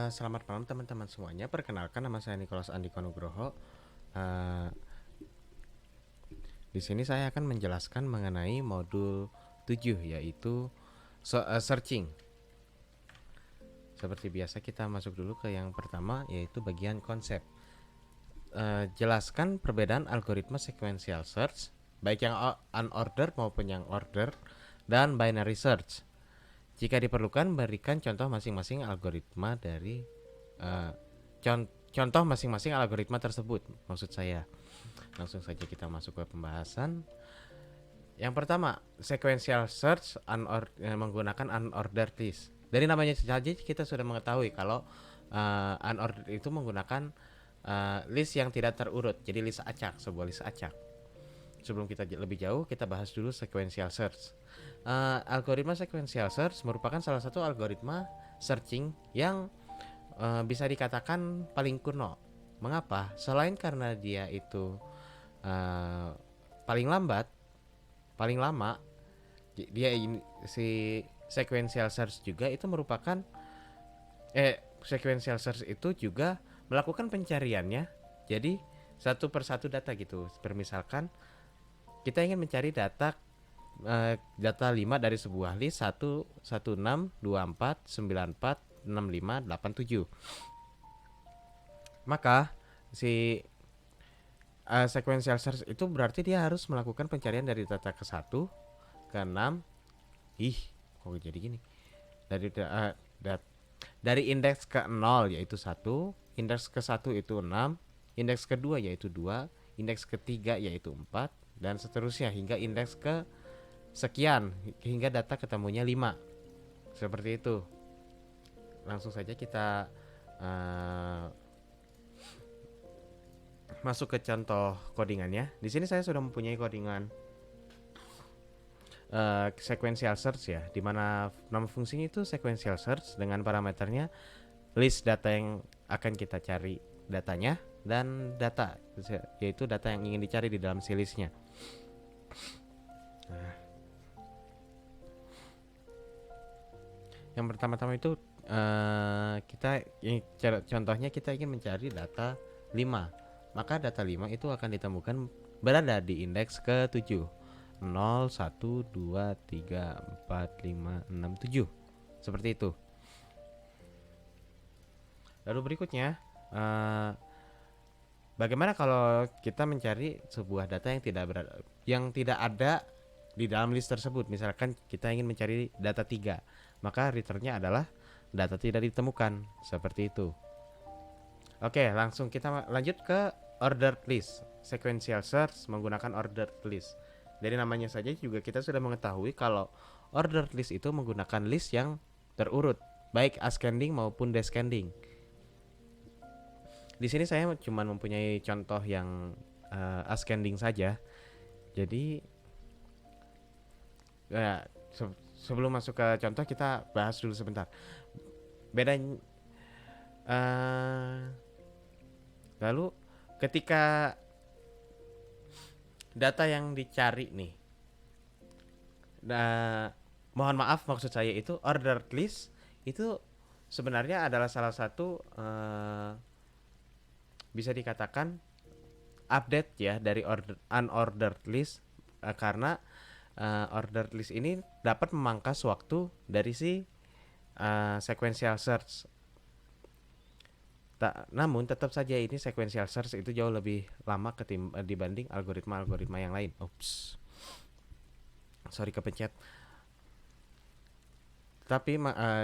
Selamat malam teman-teman semuanya. Perkenalkan nama saya Nikolas Andiko Nugroho. Eh, di sini saya akan menjelaskan mengenai modul 7 yaitu searching. Seperti biasa kita masuk dulu ke yang pertama yaitu bagian konsep. Jelaskan perbedaan algoritma sequential search baik yang unordered maupun yang ordered dan binary search. Jika diperlukan berikan contoh masing-masing algoritma dari uh, contoh masing-masing algoritma tersebut maksud saya. Langsung saja kita masuk ke pembahasan. Yang pertama, sequential search menggunakan unordered list. Dari namanya saja kita sudah mengetahui kalau unordered itu menggunakan list yang tidak terurut. Jadi list acak, sebuah list acak. Sebelum kita lebih jauh, kita bahas dulu sequential search. Algoritma sequential search merupakan salah satu algoritma searching yang bisa dikatakan paling kuno. Mengapa? Selain karena dia itu paling lambat, paling lama, dia ini si sequential search juga itu merupakan sequential search itu juga melakukan pencariannya. Jadi satu persatu data gitu. Permisalkan kita ingin mencari data 5 dari sebuah list 1 16 24 94 65 87. Maka si sequential search itu berarti dia harus melakukan pencarian dari data ke 1 ke 6. Ih, kok jadi gini? Dari dari indeks ke 0 yaitu 1, indeks ke 1 itu 6, indeks kedua yaitu 2, indeks ketiga yaitu 4 dan seterusnya hingga indeks ke sekian hingga data ketemunya 5. Seperti itu. Langsung saja kita masuk ke contoh codingannya. Di sini saya sudah mempunyai codingan sequential search ya, dimana nama fungsinya itu sequential search dengan parameternya list data yang akan kita cari datanya dan data yaitu data yang ingin dicari di dalam si listnya. Nah, yang pertama-tama itu kita contohnya kita ingin mencari data 5. Maka data 5 itu akan ditemukan berada di indeks ke-7. 0 1 2 3 4 5 6 7. Seperti itu. Lalu berikutnya bagaimana kalau kita mencari sebuah data yang tidak ada di dalam list tersebut. Misalkan kita ingin mencari data 3, maka returnnya adalah data tidak ditemukan. Seperti itu. Oke, langsung kita lanjut ke ordered list. Sequential search menggunakan ordered list. Dari namanya saja juga kita sudah mengetahui kalau ordered list itu menggunakan list yang terurut, baik ascending maupun descending. Di sini saya cuma mempunyai contoh yang ascending saja. Jadi ya, sebelum masuk ke contoh kita bahas dulu sebentar. Bedanya lalu ketika data yang dicari nih, mohon maaf maksud saya itu ordered list itu sebenarnya adalah salah satu bisa dikatakan update ya dari unordered list karena ordered list ini dapat memangkas waktu dari si sequential search. Namun tetap saja ini sequential search itu jauh lebih lama dibanding algoritma-algoritma yang lain. Oops. Sorry kepencet. Tapi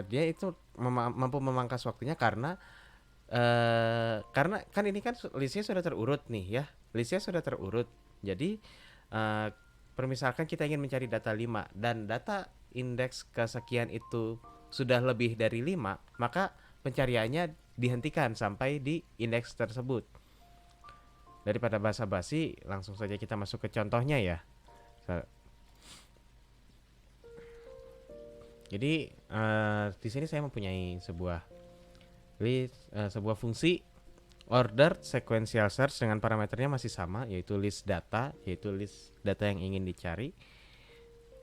dia itu mampu memangkas waktunya karena kan ini kan listnya sudah terurut nih ya. Listnya sudah terurut. Jadi permisalkan kita ingin mencari data 5 dan data indeks kesekian itu sudah lebih dari 5, maka pencariannya dihentikan sampai di indeks tersebut. Daripada basa-basi, langsung saja kita masuk ke contohnya ya. Jadi di sini saya mempunyai sebuah fungsi ordered sequential search dengan parameternya masih sama, yaitu list data yang ingin dicari.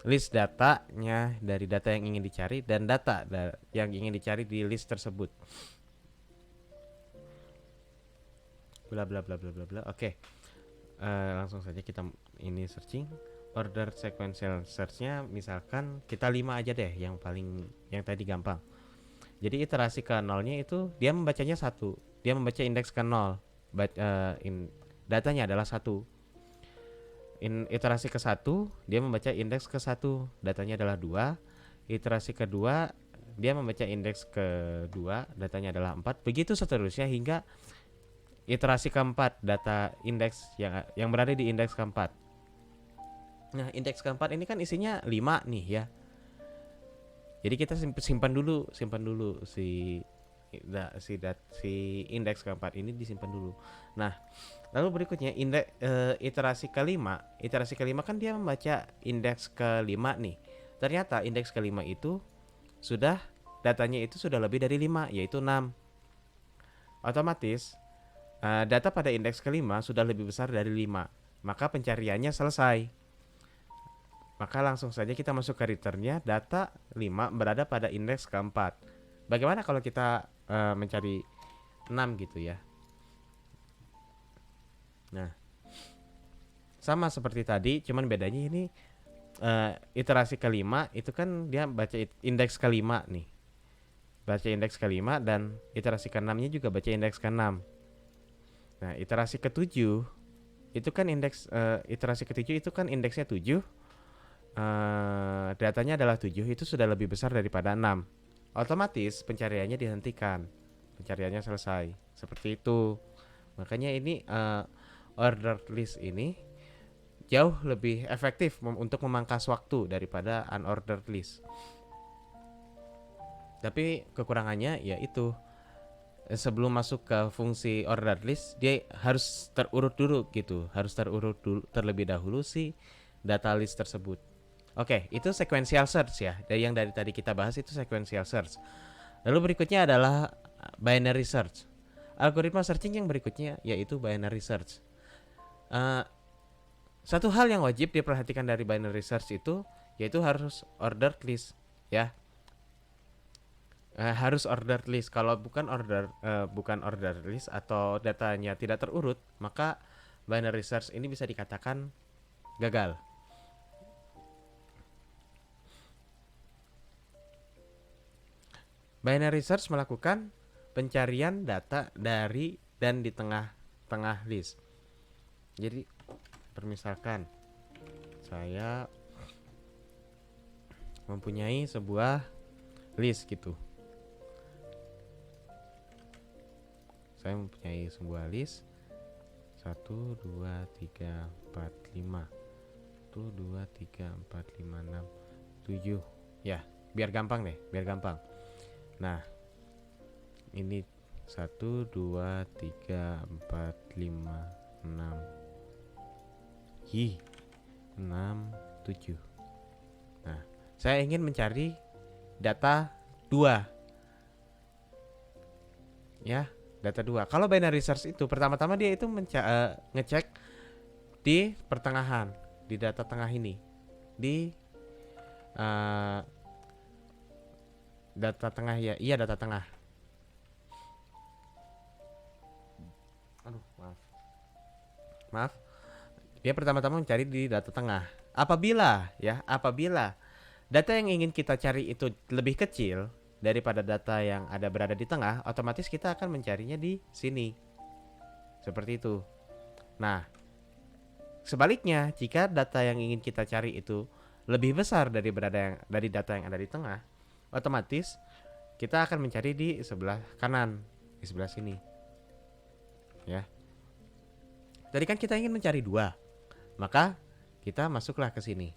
list datanya dari data yang ingin dicari dan data yang ingin dicari di list tersebut. Bla bla bla bla bla bla. Oke. Langsung saja kita ini searching. Order sequential searchnya misalkan kita 5 aja deh, yang paling yang tadi gampang. Jadi iterasi ke nolnya itu dia membacanya satu, dia membaca indeks ke nol, datanya adalah satu. Iterasi ke satu dia membaca indeks ke satu, datanya adalah dua. Iterasi kedua dia membaca indeks kedua, datanya adalah 4. Begitu seterusnya hingga iterasi keempat, data indeks yang berada di indeks keempat. Nah, indeks keempat ini kan isinya 5 nih ya. Jadi kita simpan dulu si indeks keempat ini disimpan dulu. Nah, lalu berikutnya iterasi kelima kan dia membaca indeks kelima nih. Ternyata indeks kelima itu sudah datanya itu sudah lebih dari 5, yaitu 6. Otomatis data pada indeks kelima sudah lebih besar dari 5, maka pencariannya selesai. Maka langsung saja kita masuk ke returnnya, data 5 berada pada indeks keempat. Bagaimana kalau kita mencari 6 gitu ya. Nah, sama seperti tadi, cuman bedanya ini iterasi kelima itu kan dia baca indeks kelima nih. Baca indeks kelima, dan iterasi keenamnya juga baca indeks keenam. Nah, iterasi ketujuh itu kan iterasi ketujuh itu kan indeksnya 7. Datanya adalah 7, itu sudah lebih besar daripada 6. Otomatis pencariannya dihentikan. Pencariannya selesai. Seperti itu. Makanya ini ordered list ini jauh lebih efektif untuk memangkas waktu daripada unordered list. Tapi kekurangannya ya itu, sebelum masuk ke fungsi ordered list dia harus terurut dulu gitu, harus terurut dulu terlebih dahulu si data list tersebut. Oke, itu sequential search ya. Dari tadi kita bahas itu sequential search. Lalu berikutnya adalah binary search. Algoritma searching yang berikutnya yaitu binary search. Satu hal yang wajib diperhatikan dari binary search itu yaitu harus ordered list ya. Harus ordered list. Kalau bukan ordered list atau datanya tidak terurut, maka binary search ini bisa dikatakan gagal. Binary search melakukan pencarian data dari dan di tengah-tengah list. Jadi permisalkan saya mempunyai sebuah list gitu. Saya mempunyai sebuah list 1 2 3 4 5. 1 2 3 4 5 6 7. Ya, biar gampang deh, biar gampang. Nah, ini 1 2 3 4 5 6. 6 7. Nah, saya ingin mencari data 2. Ya, data 2. Kalau binary search itu pertama-tama dia itu ngecek di pertengahan, di data tengah ini. Di data tengah ya, iya data tengah. Aduh, maaf. Dia pertama-tama mencari di data tengah. Apabila data yang ingin kita cari itu lebih kecil daripada data yang berada di tengah, otomatis kita akan mencarinya di sini. Seperti itu. Nah, sebaliknya, jika data yang ingin kita cari itu lebih besar dari data yang ada di tengah, otomatis kita akan mencari di sebelah kanan, di sebelah sini. Ya. Tadi kan kita ingin mencari 2. Maka kita masuklah ke sini.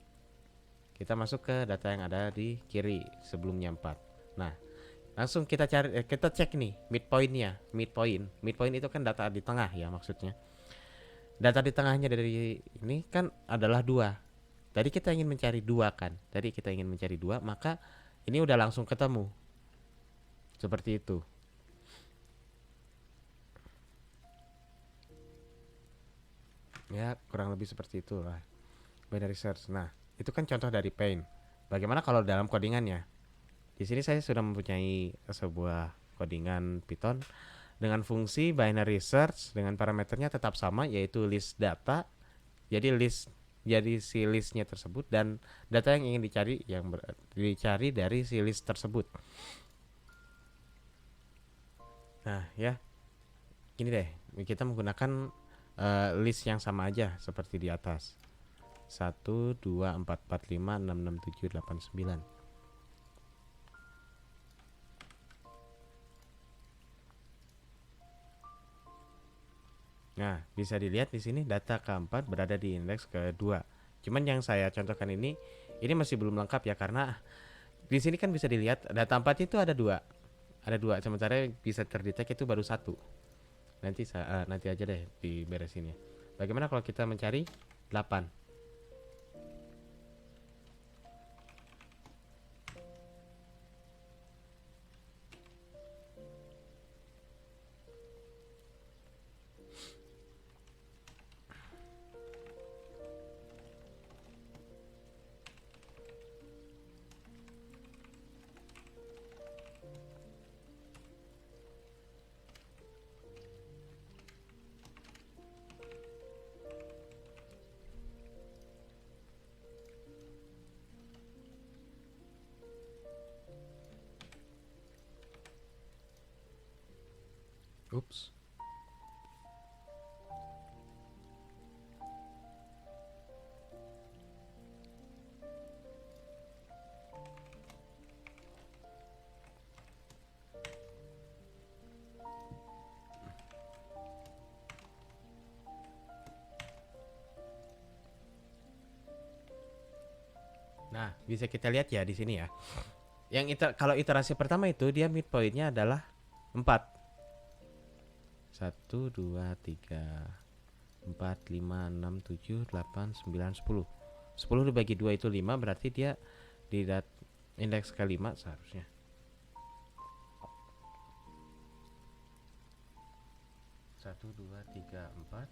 Kita masuk ke data yang ada di kiri sebelumnya 4. Nah, langsung kita cek nih midpointnya. Midpoint itu kan data di tengah ya maksudnya. Data di tengahnya dari ini kan adalah 2. Tadi kita ingin mencari 2 kan. Maka ini udah langsung ketemu. Seperti itu. Ya, kurang lebih seperti itulah binary search. Nah, Itu kan contoh dari Paint. Bagaimana kalau dalam codingannya? Di sini saya sudah mempunyai sebuah codingan Python dengan fungsi binary search dengan parameternya tetap sama, yaitu list data. Jadi si listnya tersebut dan data yang ingin dicari dicari dari si list tersebut. Nah ya, gini deh, kita menggunakan list yang sama aja seperti di atas. 1 2 4 4 5 6 6 7 8 9. Nah, bisa dilihat di sini data keempat berada di indeks kedua. Cuman yang saya contohkan ini masih belum lengkap ya, karena di sini kan bisa dilihat data 4 itu ada dua, sementara bisa terdetek itu baru satu. Nanti aja deh diberesin ya. Bagaimana kalau kita mencari 8? Ups. Nah, bisa kita lihat ya di sini ya. Kalau iterasi pertama itu dia midpointnya adalah 4. 1 2 3 4 5 6 7 8 9 10. 10 dibagi 2 itu 5, berarti dia di indeks kelima seharusnya. 1 2 3 4.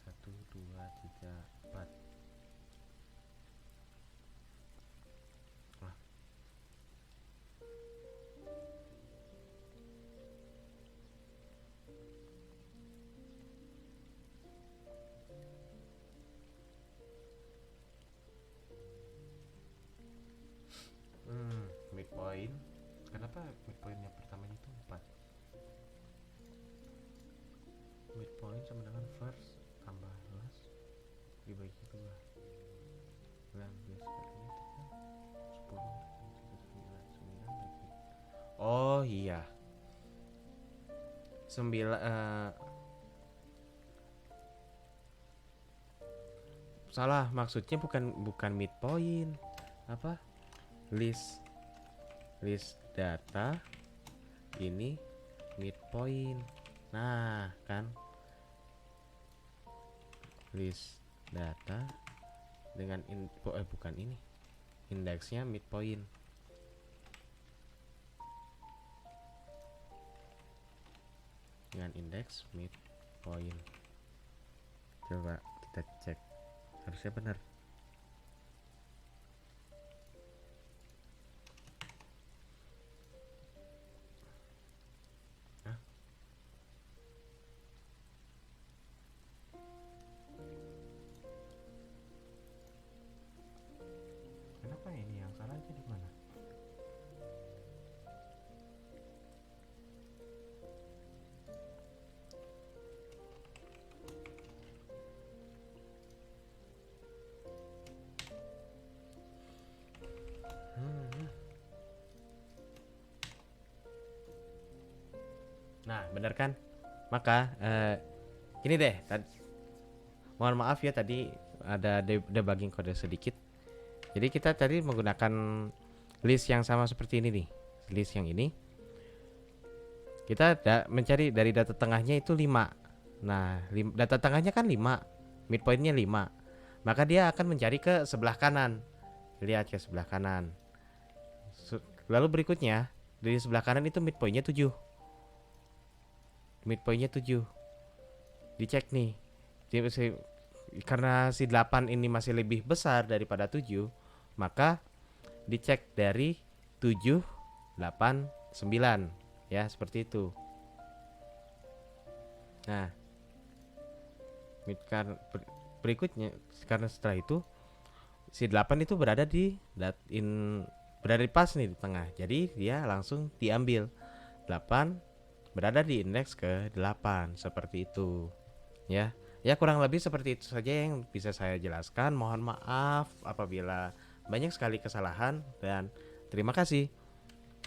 1 2 3 4. Nah, midpoint. Kenapa midpointnya pertamanya itu 4? Midpoint sama dengan first tambah last dibagi 2. 19 kali 10 9 lagi. Oh iya. 9 salah, maksudnya bukan midpoint. Apa? List data ini midpoint. Nah, kan list data dengan bukan ini. Indeksnya midpoint. Dengan indeks midpoint. Coba kita cek. Harusnya benar. Hah? Kenapa ini yang salahnya di mana? Nah, benar kan? Maka ini deh. Mohon maaf ya, tadi ada debugging kode sedikit. Jadi kita tadi menggunakan list yang sama seperti ini nih. List yang ini. Kita mencari dari data tengahnya itu 5. Nah, data tengahnya kan 5. Midpointnya 5. Maka dia akan mencari ke sebelah kanan. Lihat ke sebelah kanan. Lalu berikutnya, dari sebelah kanan itu midpointnya 7. Midpointnya 7. Dicek nih. karena si 8 ini masih lebih besar daripada 7, maka dicek dari 7, 8, 9 ya, seperti itu. Nah, berikutnya karena setelah itu si 8 itu berada di pas nih di tengah. Jadi dia langsung diambil. 8 berada di indeks ke 8 seperti itu. Ya. Ya kurang lebih seperti itu saja yang bisa saya jelaskan. Mohon maaf apabila banyak sekali kesalahan dan terima kasih.